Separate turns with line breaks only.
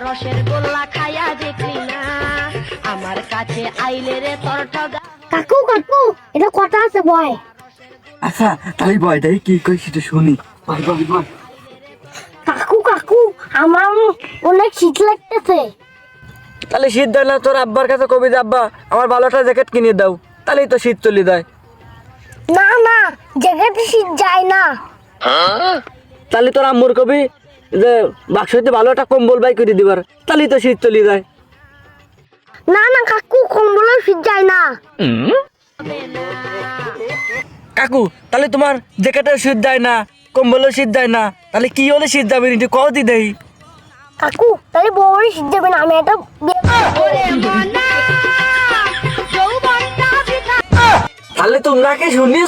রসের গোল্লা খাইয়া দেখলি না আমার কাছে আইলে রে তোর ঠগা।
কাকু কাকু এটা কথা আছে বয়।
আচ্ছা তাই বয় দেই কি কই সেটা শুনি। বয় বয় বয়।
কাকু কাকু আমার অনেক শীত লাগতেছে।
তাহলে শীত দেয় না তোর আব্বার কাছে কবি যে আব্বা আমার ভালো একটা জ্যাকেট কিনে দাও, তাহলেই তো শীত চলে যায়।
না না জ্যাকেটে শীত যায় না।
তাহলে তোর আম্মুর কবি যে বাক্স হইতে ভালো একটা কম্বল বাই করে দিবার, তাহলেই তো শীত চলে যায়।
না না কাকু কম্বলে শীত যায় না।
কাকু তাহলে তোমার জ্যাকেটের শীত যায় না, কম্বলের শীত যায় না, তাহলে কি হলে শীত যাবে নি কও দি দেই।
কাকু তাহলে বউরে শীত যাবে না, আমি এটা
ওরে মনা যৌবনটা বৃথা।
তাহলে তোমরা কি শুনি